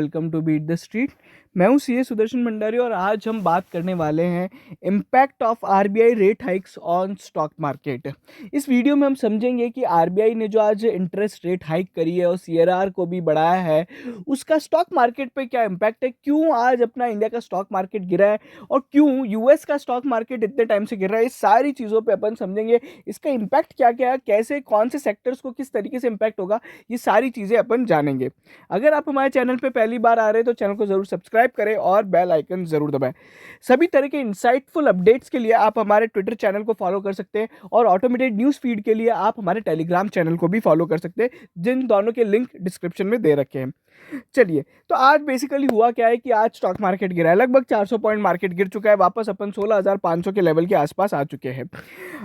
Welcome to beat the street. मैं हूं CA Sudarshan Bhandari और आज हम बात करने वाले हैं impact of RBI rate hikes on stock market. इस वीडियो में हम समझेंगे कि आरबीआई ने जो आज इंटरेस्ट रेट हाइक करी है और सीआरआर को भी बढ़ाया है, उसका स्टॉक मार्केट पे क्या इम्पैक्ट है, क्यों आज अपना इंडिया का स्टॉक मार्केट गिरा है और क्यों यूएस का स्टॉक मार्केट इतने टाइम से गिर रहा है। इस सारी चीज़ों पर अपन समझेंगे इसका इम्पैक्ट क्या क्या है, कैसे कौन से सेक्टर्स को किस तरीके से इम्पैक्ट होगा, ये सारी चीज़ें अपन जानेंगे। अगर आप हमारे चैनल पे पहली बार आ रहे हैं तो चैनल को जरूर सब्सक्राइब करें और बेल आइकन जरूर दबाएं। सभी तरह के इंसाइटफुल अपडेट्स के लिए आप हमारे ट्विटर चैनल को फॉलो कर सकते हैं और ऑटोमेटेड न्यूज़ फीड के लिए आप हमारे टेलीग्राम चैनल को भी फॉलो कर सकते हैं, जिन दोनों के लिंक डिस्क्रिप्शन में दे रखे हैं। चलिए, तो आज बेसिकली हुआ क्या है कि आज स्टॉक मार्केट गिरा है, लगभग 400 पॉइंट मार्केट गिर चुका है, वापस अपन 16,500 के लेवल के आसपास आ चुके हैं।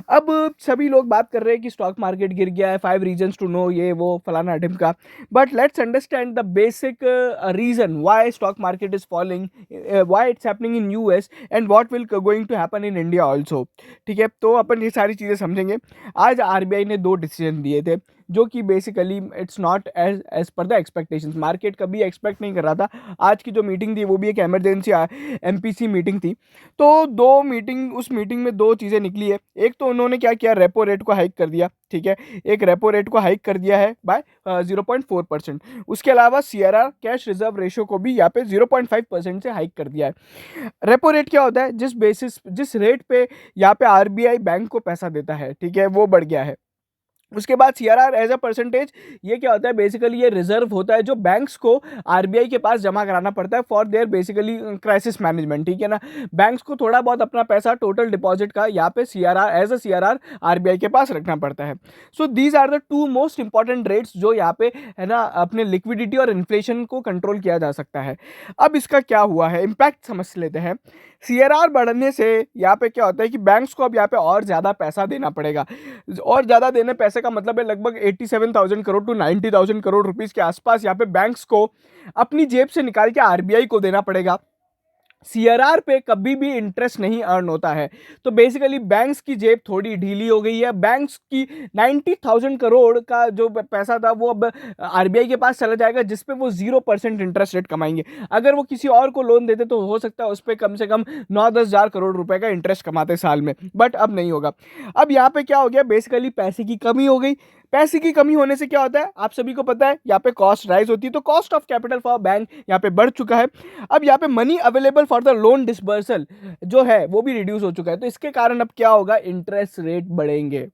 अब सभी लोग बात कर रहे हैं कि स्टॉक मार्केट गिर गया है, 5 रीजंस टू नो, ये वो फलाना ढिमका। But let's understand the basic reason why stock market is falling, why it's happening in US and what will going to happen in India also. ठीक है, तो अपन ये सारी चीज़ें समझेंगे। आज आरबीआई ने 2 डिसीजन दिए थे जो कि basically it's not as per the expectations. Market कभी एक्सपेक्ट नहीं कर रहा था। आज की जो मीटिंग थी वो भी एक एमरजेंसी एमपीसी मीटिंग थी। तो उस मीटिंग में 2 चीज़ें निकली है। एक तो उन्होंने क्या किया, रेपो रेट को हाइक कर दिया। ठीक है, एक रेपो रेट को हाइक कर दिया है बाय 0.4%। उसके अलावा सीआरआर कैश रिजर्व रेशियो को भी यहाँ पे 0.5% से हाइक कर दिया है। रेपो रेट क्या होता है, जिस रेट पे यहाँ पे आरबीआई बैंक को पैसा देता है, ठीक है, वो बढ़ गया है। उसके बाद सीआरआर एज अ परसेंटेज, ये क्या होता है, बेसिकली ये रिजर्व होता है जो बैंक्स को आरबीआई के पास जमा कराना पड़ता है for their basically crisis management. ठीक है ना, बैंक्स को थोड़ा बहुत अपना पैसा टोटल डिपॉजिट का यहाँ पे CRR as a CRR RBI के पास रखना पड़ता है। So these are the 2 most important rates जो यहाँ पे है ना, अपने लिक्विडिटी और इन्फ्लेशन को कंट्रोल किया जा सकता है। अब इसका क्या हुआ है, इम्पैक्ट समझ लेते हैं। सीआरआर बढ़ने से यहाँ पे क्या होता है कि बैंक्स को अब यहाँ पे और ज़्यादा पैसा देना पड़ेगा। और ज़्यादा देने पैसे का मतलब है लगभग 87,000 करोड़ टू 90,000 करोड़ रुपीस के आसपास यहाँ पे बैंक्स को अपनी जेब से निकाल के आरबीआई को देना पड़ेगा। सीआरआर पे कभी भी इंटरेस्ट नहीं अर्न होता है, तो बेसिकली बैंक्स की जेब थोड़ी ढीली हो गई है। बैंक्स की 90,000 करोड़ का जो पैसा था वो अब आरबीआई के पास चला जाएगा, जिसपे वो 0% इंटरेस्ट रेट कमाएंगे। अगर वो किसी और को लोन देते तो हो सकता है उस पर कम से कम 9-10 हज़ार करोड़ रुपए का इंटरेस्ट कमाते साल में, बट अब नहीं होगा। अब यहाँ पे क्या हो गया, बेसिकली पैसे की कमी हो गई। पैसे की कमी होने से क्या होता है, आप सभी को पता है, यहाँ पे कॉस्ट राइज होती है, तो cost of capital for bank यहाँ पे बढ़ चुका है। अब यहाँ पे money available for the loan disbursal जो है वो भी रिड्यूस हो चुका है, तो इसके कारण अब क्या होगा, इंटरेस्ट रेट बढ़ेंगे।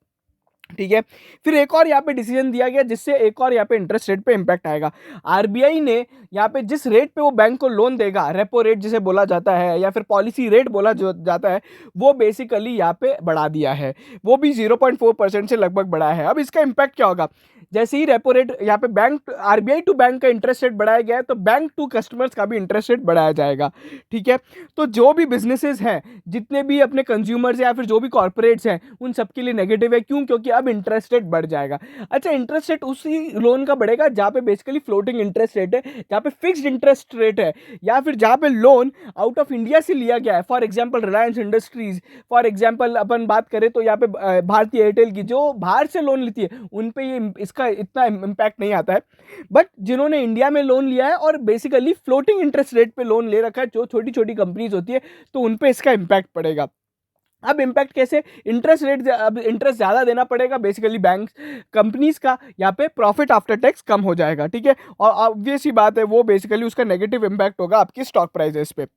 ठीक है, फिर एक और यहाँ पे डिसीजन दिया गया जिससे एक और यहाँ पे इंटरेस्ट रेट पे इंपैक्ट आएगा। आरबीआई ने यहाँ पे जिस रेट पे वो बैंक को लोन देगा, रेपो रेट जिसे बोला जाता है या फिर पॉलिसी रेट बोला जाता है, वो बेसिकली यहाँ पे बढ़ा दिया है। वो भी 0.4% से लगभग बढ़ा है। अब इसका इंपैक्ट क्या होगा, जैसे ही रेपो रेट यहाँ पे बैंक आरबीआई टू बैंक का इंटरेस्ट रेट बढ़ाया गया है, तो बैंक टू कस्टमर्स का भी इंटरेस्ट रेट बढ़ाया जाएगा। ठीक है, तो जो भी बिजनेसेस हैं, जितने भी अपने कंज्यूमर्स या फिर जो भी कॉर्पोरेट्स हैं, उन सबके लिए नेगेटिव है। क्यों, क्योंकि अब इंटरेस्ट रेट बढ़ जाएगा। अच्छा, इंटरेस्ट रेट उसी लोन का बढ़ेगा जहाँ पे बेसिकली फ्लोटिंग इंटरेस्ट रेट है, जहाँ पे फिक्स्ड इंटरेस्ट रेट है, या फिर जहाँ पे लोन आउट ऑफ इंडिया से लिया गया है। For example Reliance industries, for example अपन बात करें तो यहाँ पे भारतीय एयरटेल की जो बाहर से लोन लेती है, उन पे ये इसका इतना इम्पैक्ट नहीं आता है। बट जिन्होंने इंडिया में लोन लिया है और बेसिकली फ्लोटिंग इंटरेस्ट रेट पे लोन ले रखा है, जो छोटी छोटी कंपनीज होती है, तो उन पे इसका इम्पैक्ट पड़ेगा। अब इम्पैक्ट कैसे, इंटरेस्ट रेट, अब इंटरेस्ट ज़्यादा देना पड़ेगा बेसिकली बैंक कंपनीज का, यहाँ पे प्रॉफिट आफ्टर टैक्स कम हो जाएगा। ठीक है, और ऑब्वियस ही बात है, वो बेसिकली उसका नेगेटिव इम्पैक्ट होगा आपकी स्टॉक प्राइसेस पे।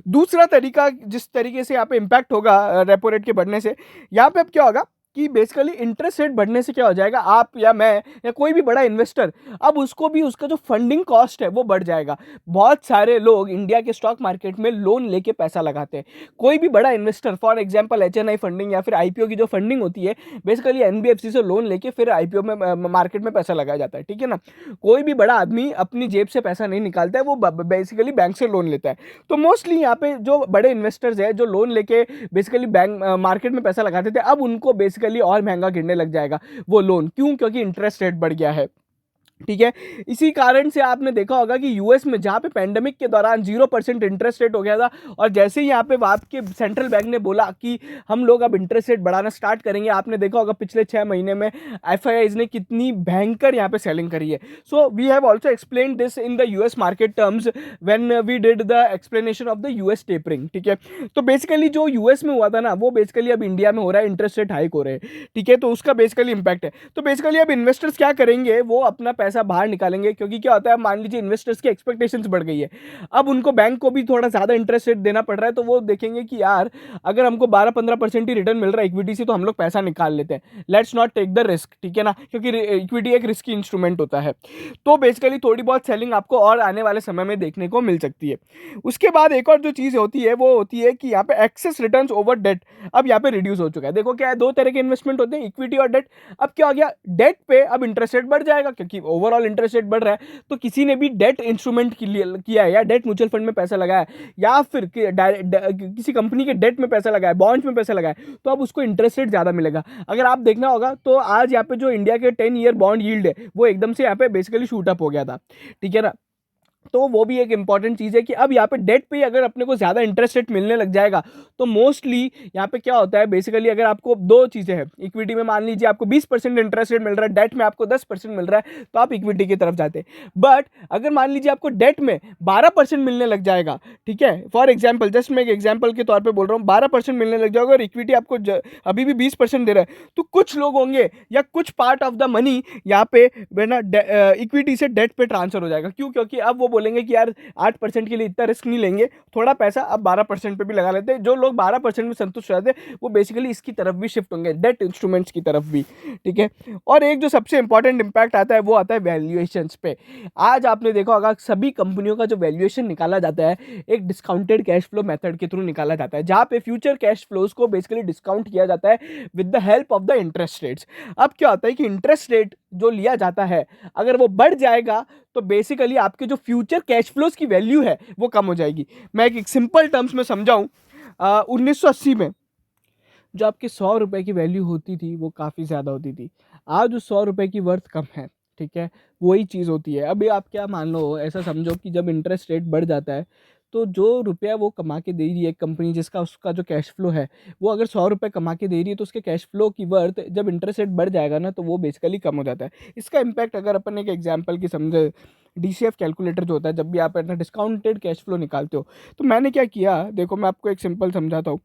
दूसरा तरीका, जिस तरीके से यहाँ पे इम्पैक्ट होगा रेपो रेट के बढ़ने से, यहाँ पे अब क्या होगा कि बेसिकली इंटरेस्ट रेट बढ़ने से क्या हो जाएगा, आप या मैं या कोई भी बड़ा इन्वेस्टर, अब उसको भी उसका जो फंडिंग कॉस्ट है वो बढ़ जाएगा। बहुत सारे लोग इंडिया के स्टॉक मार्केट में लोन लेके पैसा लगाते हैं। कोई भी बड़ा investor, for example HNI funding या फिर आईपीओ की जो फंडिंग होती है, बेसिकली एनबीएफसी से लोन लेके फिर आईपीओ में मार्केट में पैसा लगाया जाता है। ठीक है ना, कोई भी बड़ा आदमी अपनी जेब से पैसा नहीं निकालता है, वो बेसिकली बैंक से लोन लेता है। तो मोस्टली यहाँ पे जो बड़े इन्वेस्टर्स है, जो लोन लेके बेसिकली बैंक मार्केट में पैसा लगाते थे, अब उनको बेसिकली और महंगा गिरने लग जाएगा वो लोन। क्यों, क्योंकि इंटरेस्ट रेट बढ़ गया है। ठीक है। इसी कारण से आपने देखा होगा कि यूएस में जहाँ पे पैंडेमिक के दौरान 0% इंटरेस्ट रेट हो गया था और जैसे ही यहाँ पे आपके सेंट्रल बैंक ने बोला कि हम लोग अब इंटरेस्ट रेट बढ़ाना स्टार्ट करेंगे, आपने देखा होगा पिछले 6 महीने में एफआईआईज ने कितनी भयंकर यहाँ पे सेलिंग करी है। So we have also explain this in the US market terms when we did the explanation of the US tapering. ठीक है, तो बेसिकली जो यूएस में हुआ था ना, वो बेसिकली अब इंडिया में हो रहा है, इंटरेस्ट रेट हाइक हो रहे हैं। ठीक है, तो उसका बेसिकली इंपैक्ट है। तो बेसिकली अब इन्वेस्टर्स क्या करेंगे, वो अपना पैसा बाहर निकालेंगे, क्योंकि क्या होता है, मान लीजिए इन्वेस्टर्स की एक्सपेक्टेशंस बढ़ गई है, अब उनको बैंक को भी थोड़ा ज़्यादा इंटरेस्ट रेट देना पड़ रहा है, तो वो देखेंगे कि यार अगर हमको 12-15% ही रिटर्न मिल रहा है इक्विटी से, तो हम लोग पैसा निकाल लेते हैं, let's not take the risk. ठीक है ना, क्योंकि इक्विटी एक रिस्की इंस्ट्रूमेंट होता है। तो बेसिकली थोड़ी बहुत सेलिंग आपको और आने वाले समय में देखने को मिल सकती है। उसके बाद एक और जो चीज़ होती है वो होती है कि यहाँ पे एक्सेस रिटर्न्स ओवर डेट अब यहाँ पे रिड्यूस हो चुका है। देखो क्या है, दो तरह के इन्वेस्टमेंट होते हैं, इक्विटी और डेट। अब क्या हो गया, डेट पे अब इंटरेस्ट रेट बढ़ जाएगा, क्योंकि ओवरऑल इंटरेस्ट रेट बढ़ रहा है। तो किसी ने भी डेट इंस्ट्रूमेंट किया है या डेट म्यूचुअल फंड में पैसा लगाया या फिर किसी कंपनी के डेट में पैसा लगाया, बॉन्ड्स में पैसा लगाया, तो अब उसको इंटरेस्ट रेट ज़्यादा मिलेगा। अगर आप देखना होगा तो आज यहाँ पे जो इंडिया के 10 ईयर बॉन्ड यील्ड है, वो एकदम से यहाँ पे बेसिकली शूट अप हो गया था। ठीक है ना, तो वो भी एक इंपॉर्टेंट चीज़ है कि अब यहाँ पे डेट पे अगर अपने को ज़्यादा इंटरेस्ट रेट मिलने लग जाएगा, तो मोस्टली यहाँ पे क्या होता है, बेसिकली अगर आपको दो चीज़ें हैं, इक्विटी में मान लीजिए आपको 20% इंटरेस्ट रेट मिल रहा है, डेट में आपको 10% मिल रहा है, तो आप इक्विटी की तरफ जाते हैं। बट अगर मान लीजिए आपको डेट में 12% मिलने लग जाएगा, ठीक है, फॉर एग्जाम्पल, जस्ट मैं एक एग्जाम्पल के तौर पर बोल रहा हूँ, 12% मिलने लग जाएगा और इक्विटी आपको अभी भी 20% दे रहा है, तो कुछ लोग होंगे या कुछ पार्ट ऑफ द मनी यहाँ पे ना इक्विटी से डेट पे ट्रांसफर हो जाएगा। क्यों? क्योंकि अब वो बोलेंगे कि यार 8% के लिए इतना रिस्क नहीं लेंगे, थोड़ा पैसा अब 12% पे भी लगा लेते हैं। जो लोग 12% में संतुष्ट रहते हैं वो बेसिकली इसकी तरफ भी शिफ्ट होंगे, डेट इंस्ट्रूमेंट्स की तरफ भी। ठीक है, और एक जो सबसे इंपॉर्टेंट इंपैक्ट आता है वो आता है वैल्यूएशंस पे। आज आपने देखा होगा सभी कंपनियों का जो वैल्यूएशन निकाला जाता है एक डिस्काउंटेड कैश फ्लो मेथड के थ्रू निकाला जाता है, जहां पे फ्यूचर कैश फ्लोज को बेसिकली डिस्काउंट किया जाता है with the help of the interest rates. अब क्या होता है कि इंटरेस्ट रेट जो लिया जाता है अगर वो बढ़ जाएगा तो बेसिकली आपके जो फ्यूचर कैश फ्लोज की वैल्यू है वो कम हो जाएगी। मैं एक सिंपल टर्म्स में समझाऊं, 1980 में जो आपके 100 रुपए की वैल्यू होती थी वो काफ़ी ज़्यादा होती थी, आज उस 100 रुपए की वर्थ कम है। ठीक है, वही चीज़ होती है। अभी आप क्या मान लो, ऐसा समझो कि जब इंटरेस्ट रेट बढ़ जाता है तो जो रुपया वो कमा के दे रही है कंपनी, जिसका उसका जो कैश फ्लो है, वो अगर 100 रुपये कमा के दे रही है तो उसके कैश फ्लो की वर्थ जब इंटरेस्ट रेट बढ़ जाएगा ना, तो वो बेसिकली कम हो जाता है। इसका इम्पैक्ट अगर अपन एक एग्जाम्पल की समझे, डीसीएफ कैलकुलेटर जो होता है, जब भी आप अपना डिस्काउंटेड कैश फ्लो निकालते हो, तो मैंने क्या किया, देखो मैं आपको एक सिंपल समझाता हूँ।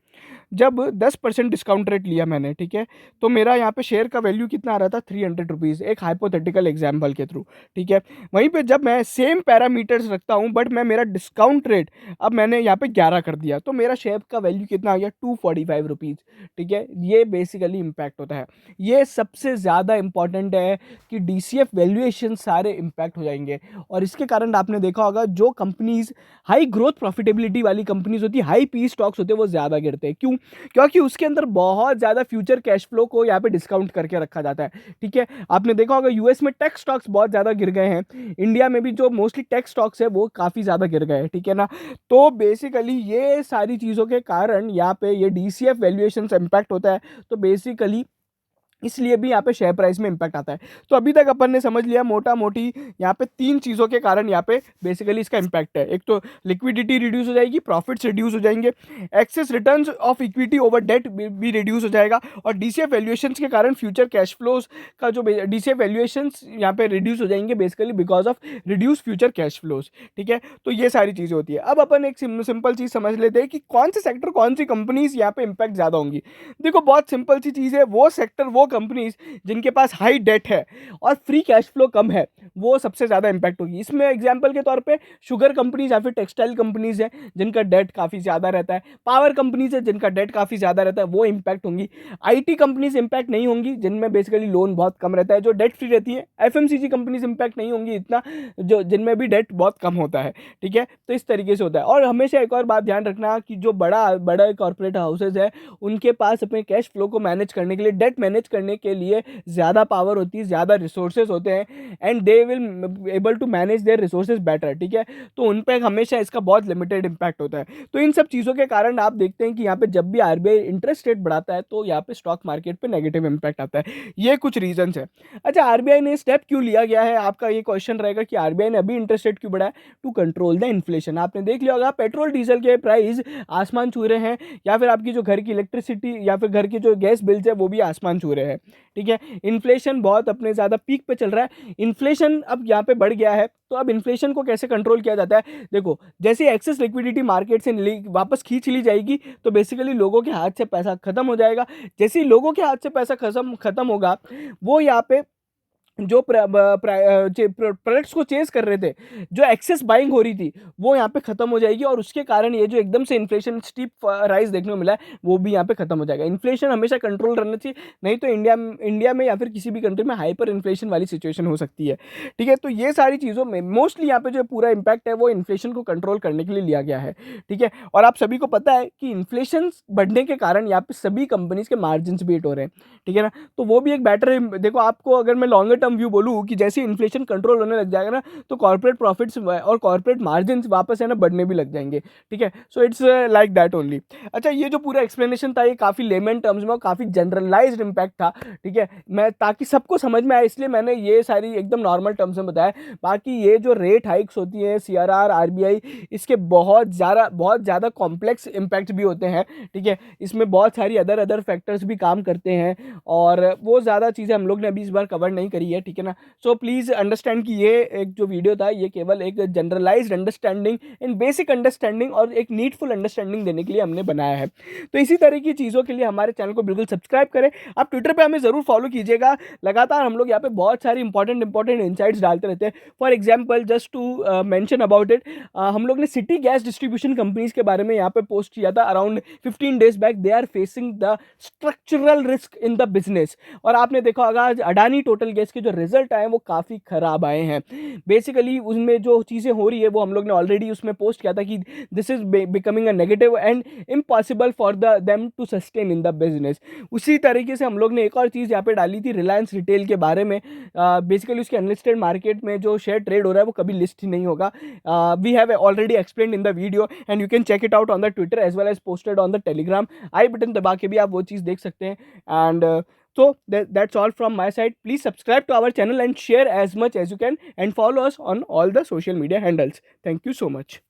जब 10% डिस्काउंट रेट लिया मैंने, ठीक है, तो मेरा यहाँ पे शेयर का वैल्यू कितना आ रहा था, 300 रुपीज़, एक हाइपोथेटिकल एग्जाम्पल के थ्रू। ठीक है, वहीं पे जब मैं सेम पैरामीटर्स रखता हूँ बट मैं मेरा डिस्काउंट रेट अब मैंने यहाँ पे 11 कर दिया, तो मेरा शेयर का वैल्यू कितना आ गया, 245 रुपीज़। ठीक है, ये बेसिकली इम्पैक्ट होता है। ये सबसे ज़्यादा इंपॉर्टेंट है कि डीसीएफ वैल्यूएशन सारे इम्पैक्ट हो जाएंगे, और इसके कारण आपने देखा होगा जो कंपनीज हाई ग्रोथ प्रॉफिटेबिलिटी वाली कंपनीज होती है, हाई पी स्टॉक्स होते हैं, वो ज़्यादा गिरते हैं। क्यों? क्योंकि उसके अंदर बहुत ज़्यादा फ्यूचर कैश फ्लो को यहाँ पे डिस्काउंट करके रखा जाता है। ठीक है, आपने देखा होगा यूएस में टेक स्टॉक्स बहुत ज़्यादा गिर गए हैं, इंडिया में भी जो मोस्टली टेक स्टॉक्स है वो काफ़ी ज़्यादा गिर गए हैं। ठीक है ना, तो बेसिकली ये सारी चीज़ों के कारण यहाँ पे ये डीसीएफ वैल्यूएशन से इम्पैक्ट होता है। तो बेसिकली इसलिए भी यहाँ पे शेयर प्राइस में इंपैक्ट आता है। तो अभी तक अपन ने समझ लिया मोटा मोटी यहाँ पे 3 चीज़ों के कारण यहाँ पे बेसिकली इसका इंपैक्ट है। एक तो लिक्विडिटी रिड्यूस हो जाएगी, प्रॉफिट्स रिड्यूस हो जाएंगे, excess returns of equity over debt भी रिड्यूस हो जाएगा, और डीसीएफ वैल्यूएशंस के कारण फ्यूचर कैश फ्लोज का जो डीसीएफ वैल्यूएशंस यहाँ पे रिड्यूस हो जाएंगे basically because of reduce future cash flows. ठीक है, तो ये सारी चीज़ें होती है। अब अपन एक सिंपल चीज़ समझ लेते हैं कि कौन से सेक्टर, कौन सी कंपनीज यहाँ पे इंपैक्ट ज़्यादा होंगी। देखो बहुत सिंपल सी चीज़ है, वो सेक्टर, वो कंपनीज जिनके पास हाई डेट है और फ्री कैश फ्लो कम है, वो सबसे ज़्यादा इंपैक्ट होगी। इसमें एग्जांपल के तौर पे शुगर कंपनीज या फिर टेक्सटाइल कंपनीज हैं जिनका डेट काफ़ी ज़्यादा रहता है, पावर कंपनीज है जिनका डेट काफ़ी ज़्यादा रहता है, वो इंपैक्ट होंगी। आईटी कंपनीज इंपैक्ट नहीं होंगी जिनमें बेसिकली लोन बहुत कम रहता है, जो डेट फ्री रहती है। एफएमसीजी कंपनीज इंपैक्ट नहीं होंगी इतना, जो जिनमें भी डेट बहुत कम होता है। ठीक है, तो इस तरीके से होता है। और हमेशा एक और बात ध्यान रखना कि जो बड़ा बड़ा कॉर्पोरेट हाउसेज है, उनके पास अपने कैश फ्लो को मैनेज करने के लिए, डेट मैनेज करने करने के लिए ज़्यादा पावर होती है, ज़्यादा रिसोर्सेज होते हैं and they will able to manage their resources better, ठीक है। तो उन पर हमेशा इसका बहुत लिमिटेड इम्पैक्ट होता है। तो इन सब चीज़ों के कारण आप देखते हैं कि यहाँ पे जब भी आरबीआई इंटरेस्ट रेट बढ़ाता है तो यहाँ पे स्टॉक मार्केट पे नेगेटिव इम्पैक्ट आता है। ये कुछ रीजंस है। अच्छा, आरबीआई ने स्टेप क्यों लिया गया है, आपका ये क्वेश्चन रहेगा कि आरबीआई ने अभी इंटरेस्ट रेट क्यों बढ़ाया? To control the inflation. आपने देख लिया होगा पेट्रोल डीजल के प्राइस आसमान छू रहे हैं, या फिर आपकी जो घर की इलेक्ट्रिसिटी या फिर घर की जो गैस बिल्स है वो भी आसमान छू रहे हैं, ठीक है। इन्फ्लेशन बहुत अपने ज़्यादा पीक पे चल रहा है, इन्फ्लेशन अब यहाँ पे बढ़ गया है। तो अब इन्फ्लेशन को कैसे कंट्रोल किया जाता है? देखो, जैसे एक्सेस लिक्विडिटी मार्केट से वापस खींच ली जाएगी तो बेसिकली लोगों के हाथ से पैसा खत्म हो जाएगा। जैसे ही लोगों के हाथ से पैसा खत्म होगा, वो यहाँ पे जो प्रोडक्ट्स को चेज कर रहे थे, जो एक्सेस बाइंग हो रही थी, वो यहाँ पे खत्म हो जाएगी और उसके कारण ये जो एकदम से इन्फ्लेशन स्टीप राइज देखने को मिला है वो भी यहाँ पे खत्म हो जाएगा। इन्फ्लेशन हमेशा कंट्रोल रहना चाहिए, नहीं तो इंडिया में या फिर किसी भी कंट्री में हाइपर इन्फ्लेशन वाली सिचुएशन हो सकती है, ठीक है। तो ये सारी चीज़ों में मोस्टली यहाँ पे जो पूरा इंपैक्ट है वो इन्फ्लेशन को कंट्रोल करने के लिए लिया गया है, ठीक है। और आप सभी को पता है कि इन्फ्लेशन बढ़ने के कारण यहाँ पे सभी कंपनीज के मार्जिन भी हिट हो रहे हैं, ठीक है ना। तो वो भी एक बेटर, देखो आपको अगर मैं लॉन्गर टर्म व्यू बोलूँ कि जैसे इन्फ्लेशन कंट्रोल होने लग जाएगा ना तो कॉर्पोरेट प्रॉफिट्स और कॉर्पोरेट मार्जिन्स वापस है ना बढ़ने भी लग जाएंगे, ठीक है। So it's like that only. अच्छा, ये जो पूरा एक्सप्लेनेशन था ये काफ़ी लेमन टर्म्स में और काफ़ी जनरलाइज्ड इम्पैक्ट था, ठीक है। मैं ताकि सबको समझ में आए इसलिए मैंने ये सारी एकदम नॉर्मल टर्म्स में बताया। बाकी ये जो रेट हाइक्स होती है सीआरआर आरबीआई, इसके बहुत ज़्यादा कॉम्प्लेक्स इम्पैक्ट भी होते हैं, ठीक है। इसमें बहुत सारी अदर फैक्टर्स भी काम करते हैं और वो ज़्यादा चीज़ें हम लोग ने अभी इस बार कवर नहीं करी है, ठीक है ना। सो प्लीज़ अंडरस्टैंड कि ये एक जो वीडियो था ये केवल एक generalised understanding and basic understanding और एक नीडफुल अंडरस्टैंडिंग देने के लिए हमने बनाया है। तो इसी तरह की चीज़ों के लिए हमारे चैनल को बिल्कुल सब्सक्राइब करें। आप ट्विटर पे हमें ज़रूर फॉलो कीजिएगा, लगातार हम लोग यहाँ पे बहुत सारी इंपॉर्टेंट इनसाइट्स डालते रहते हैं। For example just to mention about it, हम लोग ने सिटी गैस डिस्ट्रीब्यूशन कंपनीज के बारे में यहाँ पे पोस्ट किया था around 15 days back. They are facing the structural risk in the business. और आपने देखा होगा आज अडानी टोटल गैस के जो रिजल्ट आए वो काफ़ी खराब आए हैं। बेसिकली उसमें जो चीज़ें हो रही है वो हम लोग ने ऑलरेडी उसमें पोस्ट किया था कि this is becoming a negative and impossible for them to sustain in the business. उसी तरीके से हम लोग ने एक और चीज़ यहाँ पे डाली थी रिलायंस रिटेल के बारे में। बेसिकली उसके अनलिस्टेड मार्केट में जो शेयर ट्रेड हो रहा है वो कभी लिस्ट ही नहीं होगा। We have already explained in the video and you can check it out on the Twitter as well as posted on the Telegram. I button दबा के भी आप वो चीज़ देख सकते हैं। And so that's all from my side. Please subscribe to our channel and share as much as you can and follow us on all the social media handles. Thank you so much.